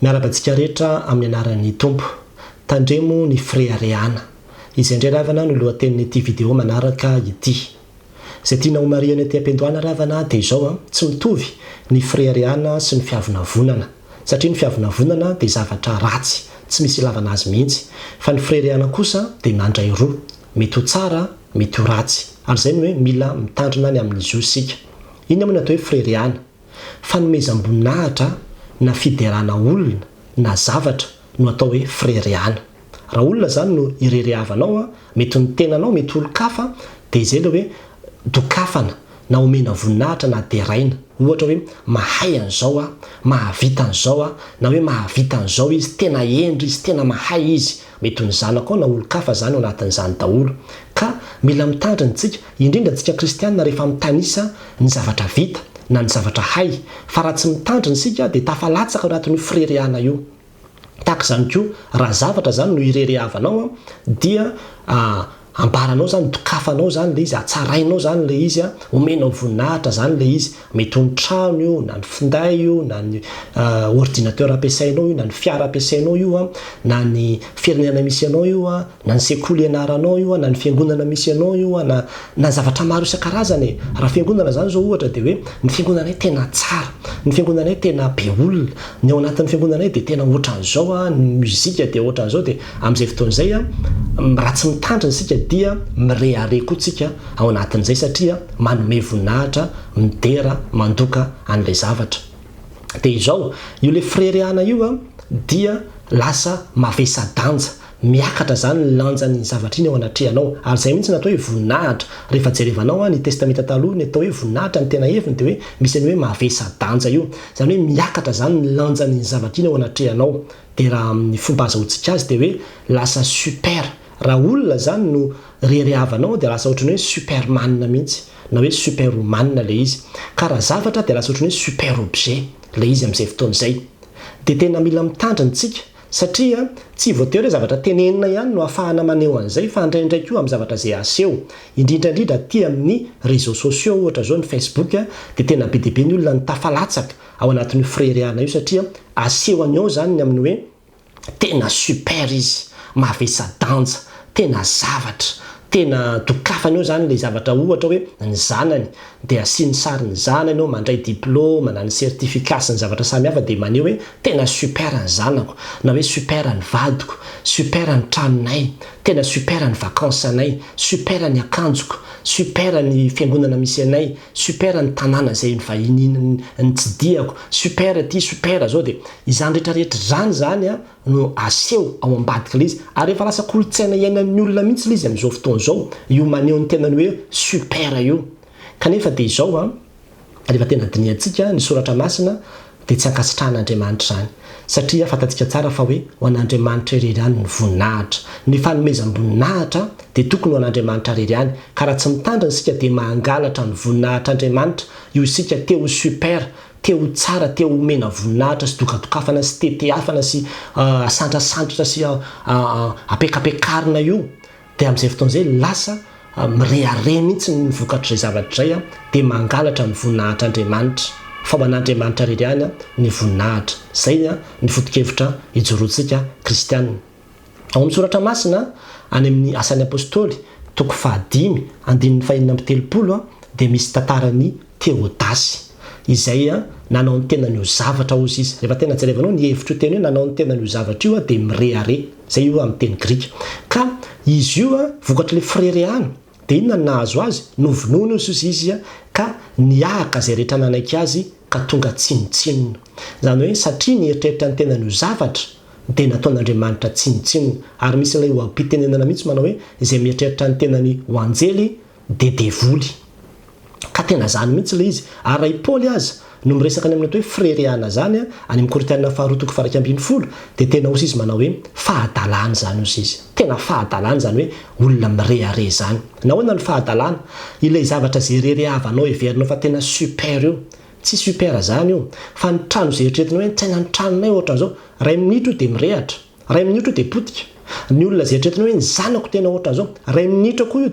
Miarabantsika rehetra amin'ny anaran'ny tompo. Tandremo ny Fréariana. Izay indray ravana no lohatenin'ity vidéo manaraka ity. Izay tiana homariana ety am-piandohana ravana dia izao tsy mitovy ny Fréariana sy ny fiavonavonana. Satria ny fiavonavonana dia zavatra ratsy, tsy misy ilavana azy mihitsy. Fa ny Fréariana kosa dia mandray roa, mety ho tsara, mety ho ratsy. Ary izay no hoe mila mitandrina ny amin'izy io isika. Inona moa ny atao hoe Fréariana? Fanomezam-boninahitra na fiderana olona na zavatra no atao hoe Fréariana. Raha olona zany no irereavanao, mety ny tenanao, mety olo-kafa, dia izay ilay hoe dokafana na omena voninahitra na deraina. Ohatra hoe mahay an'izao, mahavita an'izao, na hoe mahavita an'izao izy, tena endry izy, tena mahay izy. Mety ho ny zanaka na olo-kafa zany ao anatin'izany daholo. Ka mila mitandrina isika, indrindra antsika kristianina rehefa mitanisa ny zavatra vita na ny zavatra hay. Fa raha tsy mitandrina isika dia tafalatsaka ao anatin'io Fréariana io. Tahaka izany koa raha zavatra zany no irereavanao dia ambaranao zany, dokafanao zany le izy, atsarainao zany le izy, omenao voninahitra zany le izy. Mety ho ny trano io, na ny finday io, na ny ordinateur ampiasainao io, na ny fiara ampiasainao io, na ny firenena misy anao io, na ny sekoly ianaranao io, na ny fiangonana misy anao io, na zavatra maro isan-karazany. Raha fiangonana zany zao ohatra dia hoe ny fiangonanay tena tsara, ny fiangonanay tena be olona, ny ao anatin'ny fiangonanay dia tena ohatran'izao, ny muzika dia ohatran'izao. Dia amin'izay fotoan'izay raha tsy mitandrina isika dia mirehare koa tsika ao anatin'izay, satria manome voninahitra, midera, mandoka an'ilay zavatra. Dia izao io le Fréariana io dia lasa mavesa-danja, miakatra zany ny lanjan'ny zavatra iny ao anatrehanao. Ary izay mihitsy natao hoe voninahitra. Rehefa jerevanao ny testamenta taloha, ny atao hoe voninahitra ny tena heviny dia hoe misy ny hoe mavesa-danja io. Zany hoe miakatra zany ny lanjan'ny zavatra iny ao anatrehanao. Dia raha amin'ny fomba azahoantsika azy dia hoe lasa super. Raha olona zany no rereavanao dia lasa ohatran'ny hoe superman mihitsy, na hoe superwoman le izy. Ka raha zavatra dia lasa ohatran'ny hoe super objet le izy amin'izay fotoan'izay. Dia tena mila mitandrina isika, satria tsy voatery hoe zavatra tenenina ihany no ahafahana maneho an'izay, fa indraindray koa amin'ny zavatra izay aseho. Indrindrandrindra aty amin'ny réseaux sociaux, ohatra zao ny Facebook, dia tena be dia be ny olona ny tafalatsaka ao anatin'ny Fréariana io, satria asehony ao zany ny amin'ny hoe tena super izy, mavesa-danja, tena zavatra, tena dokafany eo zany le zavatra. Ohatra hoe ny zanany dia asiany sary ny zanany ao, mandray diplôma na ny certificat sy ny zavatra samihafa, dia maneho hoe tena super ny zanako, na hoe super ny vadiko, super ny tranonay, tena super ny vakansa anay, super ny akanjoko, super ny fiangonana misy anay, super ny tanàna izay vahiny ny tsidiako, super ty, super zao. Dia izany rehetrarehetra zany no aseho ao ambadika le izy. Ary efa lasa kolotsaina iainan'ny olona mihitsy le izy amin'izao fotoan'izao, io maneho ny tenany hoe super io. Kanefa dia izao rehefa tena diniantsika ny soratra masina dia tsy ankasitrahan'Andriamanitra zany, satria fantatsika tsara fa hoe ho an'Andriamanitra irery ihany ny voninahitra, ny fanomezam-boninahitra dia tokony ho an'Andriamanitra irery ihany. Ka raha tsy mitandrina isika dia mangalatra ny voninahitran'Andriamanitra, io isika teo super, teo tsara, teo omena voninahitra sy dokadokafana sy teteafana sy asandrasandratra sy apekapekarina io. Dia amin'izay fotoan'izay lasa mirehare mihitsy ny vokatr'izay zavatra izay, dia mangalatra ny voninahitr'Andriamanitra. Fa ho an'Andriamanitra irery ihany ny voninahitra. Izay ny foto-kevitra ijoroantsika kristianina. Ao amin'ny soratra masina any amin'ny asan'ny apôstôly toko 5:5-7 dia misy tantarany Teodasy, izay nanao ny tenan'io zavatra ozy izy. Rehefa tena jerevanao ny hevitra io teny hoe nanao ny tenan'io zavatra io dia mirehare. Zay io amin'ny teny grika. Ka izy io vokatr'ilay Fréariana dia inona no nahazo azy? Novonoina izy ka niahaka izay rehetra nanaiky azy ka tonga tsinotsinona. Zany hoe satria nieritreritra ny tenan'io zavatra dia nataon'Andriamanitra tsinotsinona. Ary misy ilay am-pitenenana mihitsy manao hoe izay mieritreritra ny tenany ho anjely dia devoly. Ka tena zany mihitsy le izy. Ary raha i Paoly aza no miresaka ny amin'ny atao hoe Fréariana zany any amin'ny Korintianina 2:20 dia tena ozy izy manao hoe fahadalana zany ozy izy. Tena fahadalana zany hoe olona mirehare zany. Nahoana ny fahadalana? Ilay zavatra izay rereavanao heverinao fa tena super io. Tsy super zany io, fa ny trano izay eritreretinao hoe tsaina ny tranonay ohatran'izao, ray minitra io dia mirehatra, ray minitra io dia potika. Ny olona izay eritreretinao hoe ny zanako tena ohatran'izao, ray minitra koa io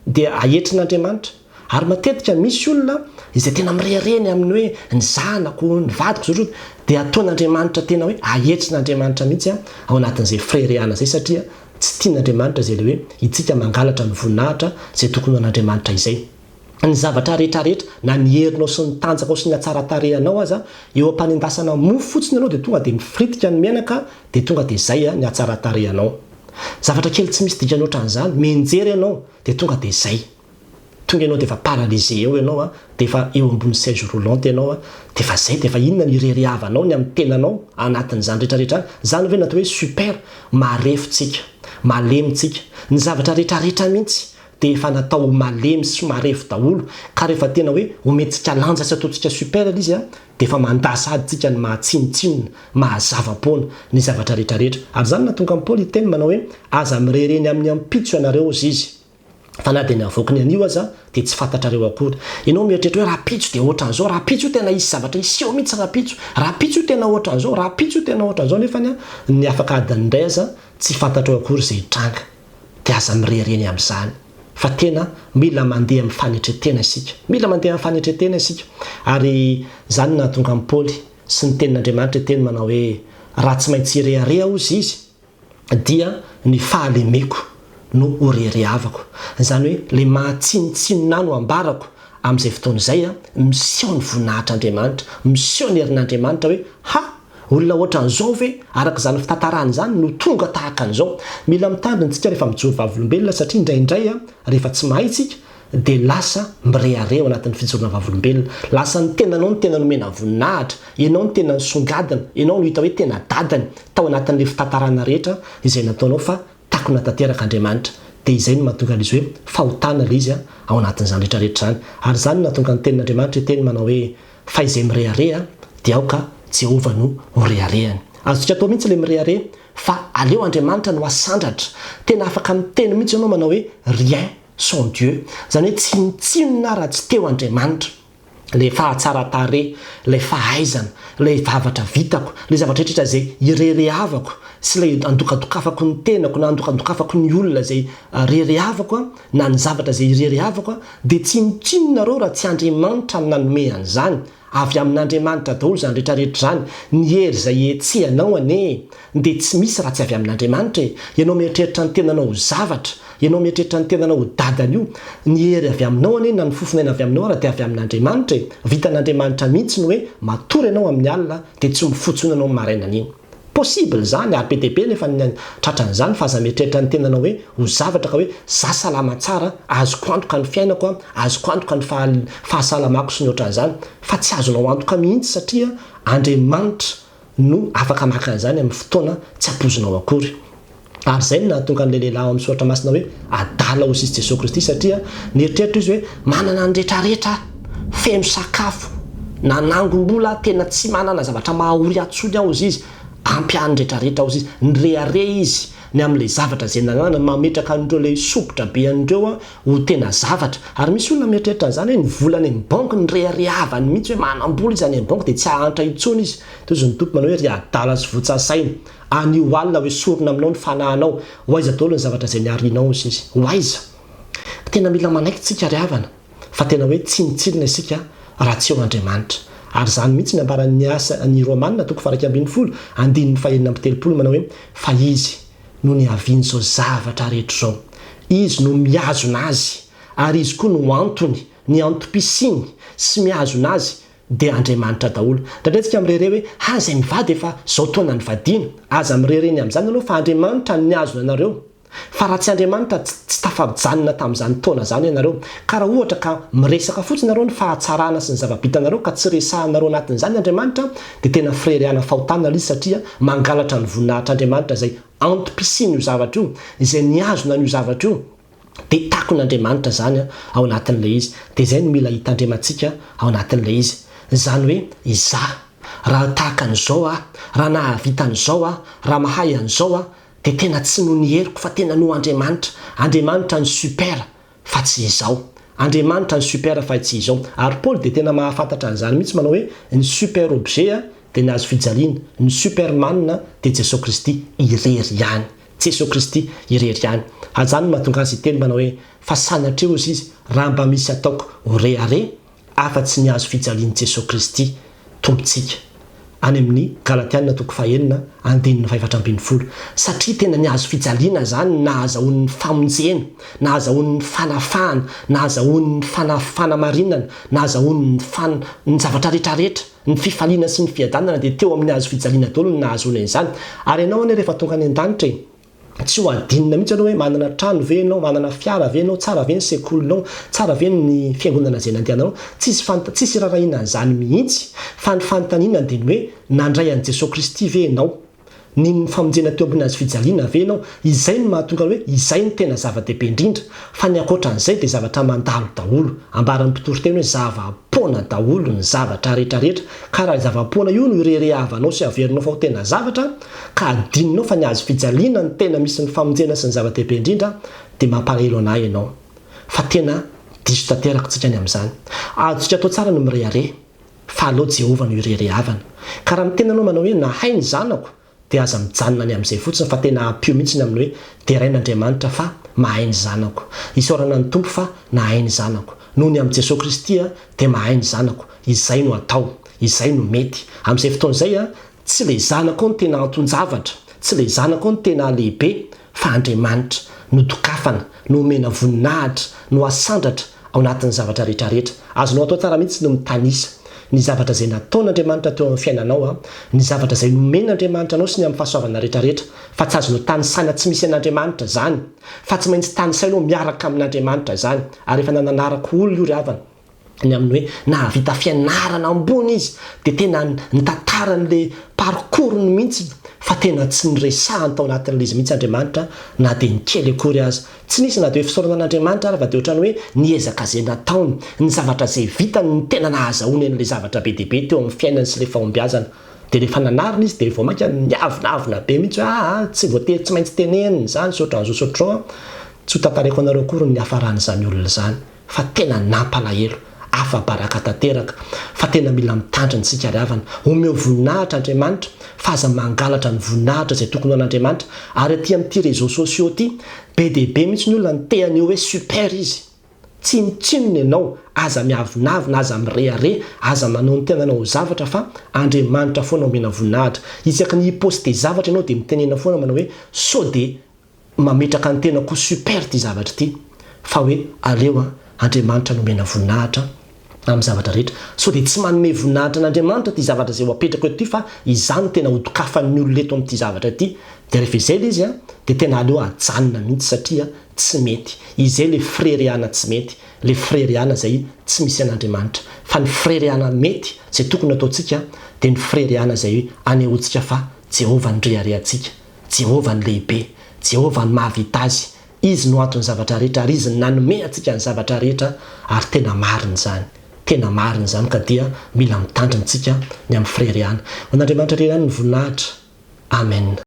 dia ahetrin'Andriamanitra. ary matetika misy olona izay tena mirereny amin'ny hoe ny zanako ny vadiko zao dia ataon'Andriamanitra tena hoe ahetsin'Andriamanitra mihitsy ao anatin'izay freriana zay satria tsy tian'Andriamanitra zay le hoe itsika mangalatra ny voninahitra zay tokony an'Andriamanitra izay ny zavatra rehetrarehetra na ny herinao sy ny tanjakao sy ny atsaratarehanao aza eo ampanendasana mofo fotsiny ianao dia tonga dia mifritika ny menaka dia tonga dia zay ny atsaratarehanao zavatra kely tsy misy dikany ohatran'izany menjery ianao dia tonga dia zay tonga ianao dia efa paralysé eo ianao dia efa eo ambony chaise roulante ianao dia efa zay dia efa inona ny ireryhavanao ny amin'ny tenanao anatin'izany rehetrarehetra zany hoe natao hoe super marefotsika malemitsika ny zavatra rehetrarehetra mihitsy dia efa natao malemy sy marefo daholo ka rehefa tena hoe ometsika lanja sy ataontsika super izy dia efa mandasady tsika ny mahatsinitsinona mahazava-poana ny zavatra rehetrarehetra ary zany natonga ny Paoly teny manao hoe aza mirereny amin'ny ampitso ianareo ozy izy fa na dia ny avoakany anio aza dia tsy fantatrareo akory ianao mieritreritra hoe rapitso dia ohatran'izao rapitso tena isy zavatra iseho mihitsy rapitso tena ohatran'izao rapitso tena ohatran'izao nefany ny afaka adiny indray aza tsy fantatreo akory zay tranga dia aza mirereny amin'izany fa tena mila mandeha amin'ny fanetretena isika mila mandeha amin'ny fanetretena isika ary zany nahatonga amin'ny Paoly sy ny tenin'Andriamanitra teny manao hoe raha tsy maintsy irearea ozy izy dia ny fahalemeko no horerehavako zany hoe le mahatsinitsinona no ambarako amin'izay fotoana izay miseho ny voninahitr'Andriamanitra miseho ny herin'Andriamanitra hoe ha olona ohatran'izao ve araka izany fitantarany zany no tonga tahaka an'izao mila mitandriny tsika rehefa mijoro vavolombelona satria indraindray rehefa tsy mahay tsika dia lasa mireareo anatin'ny fijorona vavolombelona lasa ny tenanao ny tena nomena voninahitra ianao ny tena nisongadina ianao no hita hoe tena dadany tao anatin'le fitantarana rehetra izay nataonao fa takona tanteraka Andriamanitra dia izay no mahatonga izy hoe fahotana le izy ao anatin'izany rehetrarehetra zany ary zany natonga ny tenin'Andriamanitra teny manao hoe fa izay mirearea dia aoka Jehova no horearehany azotsika atao mihitsy le mirehare fa aleo Andriamanitra no asandratra tena afaka miteny mihitsy ianao manao hoe rien sans Dieu zany hoe tsinotsinona raha tsy teo Andriamanitra le fahatsara-tare le fahaizana le zavatra vitako le zavatra rehetra zay irerehavako sy le andokadokafako ny tenako na andokadokafako ny olona zay rerehavako na ny zavatra zay irerehavako dia tsinotsinonareo raha tsy Andriamanitra nanome an'izany avy amin'Andriamanitra daholo zany rehetrarehetra zany ny hery zay etsehanao ane dia tsy misy raha tsy avy amin'Andriamanitra ianao mieritreritra ny tenanao ho zavatra ianao mieritreritra ny tenanao ho dadany io ny hery avy aminao ane na ny fofonaina avy aminao raha dia avy amin'Andriamanitra vitan'Andriamanitra mihitsy ny hoe matory ianao amin'ny alina dia tsy mifotsona ianao marainana iny possible zany ary be dia be nefa tratran'izany fa aza mieritreritra ny tenanao hoe ho zavatra ka hoe za salama tsara azoko antoka ny fiainako azoko antoka ny fahasalamako sy ny ohatran'izany fa tsy azonao antoka mihitsy satria Andriamanitra no afaka maka an'izany amin'ny fotoana tsy ampozonao akory ary zay no nahatonga n'le lehilahy amin'ny soratra masina hoe adala ho sisy Jesosy Kristy satria nieritreritra izy hoe manana ny rehetrarehetra feno sakafo nanangom-bola tena tsy manana zavatra mahahory atsony ao izy ampiany rehetrarehetra ao izy nyreare izy ny amin'ilay zavatra zay nanana mametraka an'ireo le sopotra be an'ireo ho tena zavatra ary misy olona mieritreritra an'izany hoe ny volany amin'ny banky ny reharehavany mihitsy hoe manam-bola izy any amin'ny banky dia tsy hahantra intsony izy toy izy ny tompo manao hoe ry adala sy votsasaina anio alina hoe sorona aminao ny fanahinao ho aiza daholo ny zavatra zay niarinao izy ho aiza tena mila manaiky tsika ry havana fa tena hoe tsinitsinona isika raha tsy eo Andriamanitra ary zany mihitsy ny ambaran'ny asa ny Romanina toko 1:10 andininy 2:7 manao hoe fa izy no ny avian'izao zavatra rehetra zao izy no miazona azy ary izy koa no antony ny antom-pisiny sy miazona azy dia Andriamanitra daholo ndraindraytsika mirere hoe zay mivady efa zao taona ny vadiana aza mirereny amin'izany aloha fa Andriamanitra ny azona anareo fa raha tsy Andriamanitra tsy tafajanona tamin'izany taona zany ianareo ka raha ohatra ka miresaka fotsiny nareo ny fahatsarana sy ny zava-bitanareo ka tsy resahanareo anatin'izany Andriamanitra dia tena freriana fahotana izy satria mangalatra ny voninahitr'Andriamanitra zay antom-pisiny io zavatra io izay niazona n'io zavatra io dia takon'Andriamanitra zany ao anatin'ilay izy dia izay no mila hitandremantsika ao anatin'ilay izy zany hoe izaho raha tahaka an'izao raha nahavita an'izao raha mahay an'izao dia tena tsy no ny heriko fa tena no Andriamanitra ny super fa tsy izao Andriamanitra ny super fa tsy izao ary Paoly dia tena mahafantatra an'izany mihitsy manao hoe ny super objet dia ny azo fijaliana ny superman dia Jesosy Kristy irery ihany Jesosy Kristy irery ihany. Azany mahatonga azy teny manao hoe fa sanatreo izy raha mba misy ataoko oreare afa-tsy ny azo fijalian'i Jesosy Kristy tompontsika. Any amin'ny Galatiana 4:5-7 satria tena ny azo fijaliana zany na azahoan'ny famonjena, na azahoan'ny fanafahana, na azahoan'ny fanamarinana, na azahoan'ny ny zavatra rehetrarehetra, ny fifaliana sy ny fiadanana dia teo amin'ny azo fijaliana daholo ny nahazoana izany. Ary ianao anie rehefa tonga any an-danitra tsy ho adinina mihitsy ianao hoe manana trano ve ianao, manana fiara ve ianao, tsara ve ny sekolinao, tsara ve ny fiangonana izay nandehananao, tsisy rarahiana an'izany mihitsy fa ny fanontaniana dia ny hoe nandray an'i Jesosy Kristy ve ianao, ny famonjena teo ambony azo fijaliana ve ianao. Izay no mahatonga hoe izay ny tena zava-dehibe indrindra, fa ny ankoatran'izay dia zavatra mandalo daholo. Ambaran'ny mpitory-teny hoe zava-poana daholo ny zavatra rehetrarehetra, ka raha zava-poana io no irerehavanao sy averinao fa ho tena zavatra ka adininao fa ny azo fijaliana ny tena misy ny famonjena sy ny zava-dehibe indrindra dia mampalahelo anahy ianao. Fa tena diso tanteraka tsika ny amin'izany. Azontsika atao tsara no mirehare fa aleo Jehovah no irerehavana. Ka raha mitena anao manao hoe nahay ny zanako dia aza mijanona ny amin'izay fotsiny fa tena ampio mihitsy ny amin'ny hoe dia rain'Andriamanitra fa mahay ny zanako. Isaorana ny tompo fa nahay ny zanako. Noho ny amin'ny Jesosy Kristy dia mahay ny zanako. Izay no atao, izay no mety. Amin'izay fotoan'izay tsy ilay zanako no tena anton-javatra, tsy ilay zanako no tena lehibe, fa Andriamanitra no dokafana, no omena voninahitra, no asandratra ao anatin'ny zavatra rehetrarehetra. Azonao atao tsara mihitsy no mitanisa ny zavatra izay nataon'Andriamanitra teo amin'ny fiainanao, ny zavatra izay nomen'Andriamanitra anao sy ny amin'ny fahasoavana rehetrarehetra, fa tsy azonao tanisaina tsy misy an'Andriamanitra izany, fa tsy maintsy tanisainao miaraka amin'Andriamanitra izany. Ary efa nananaraka olona io ry havana ny amin'ny hoe nahavita fianarana ambony izy dia tena nitantaran'ilay parcours-ny mihitsy, fa tena tsy niresahany tao anatin'ilay izy mihitsy Andriamanitra na dia ny kely akory azy. Tsy nisy na dia hoe fisaorana an'Andriamanitra ary fa dia ohatrany hoe niezaka izay nataony, ny zavatra izay vitany ny tena nahazahoany an'ilay zavatra be dia be teo amin'ny fiainany sy ilay fahombiazana. Dia rehefa nanarina izy dia vao mainka niavonavona be mihitsy hoe tsy voatery tsy maintsy tenenina izany saotran'izao saotran'izao. Tsy ho tantarako anareo akory ny hafaran'izany olona izany, fa tena nampalahelo, afa-baraka tanteraka, fa tena mila mitandrina isika ry havana. Omeo voninahitra Andriamanitra fa aza mangalatra ny voninahitra izay tokony ho an'Andriamanitra. Ary aty amin'ity réseaux sociaux ity be dia be mihitsy ny olona nitehany hoe super izy, tsy mitsinona ianao, aza miavonavina, aza mirehare, aza manao ny tenanao ho zavatra, fa Andriamanitra foana omena voninahitra. Isaky ny hiposte zavatra ianao dia mitenena foana manao hoe sao dia mametraka ny tenako super ty zavatra ity, fa hoe aleo Andriamanitra no omena voninahitra amin'ny zavatra rehetra. Sao dia tsy manome voninahitra an'Andriamanitra ty zavatra izay ho apetraka eto ity, fa izany tena hodokafan'ny olona eto amin'ity zavatra ity. Dia rehefa izay ilay izy dia tena aleo ajanona mihitsy satria tsy mety. Izay ilay freriana tsy mety, ilay freriana izay tsy misy an'Andriamanitra. Fa ny freriana mety izay tokony ataontsika dia ny freriana izay anehoantsika fa Jehovah ny reharehantsika, Jehovah ny lehibe, Jehovah ny mahavita azy. Izy no ato ny zavatra rehetra ary izy nanome antsika ny zavatra rehetra ary tena marina izany. Tena marina izany ka dia mila mitandrina antsika ny amin'ny freriana. Ho an'Andriamanitra irery ihany ny voninahitra. Amen.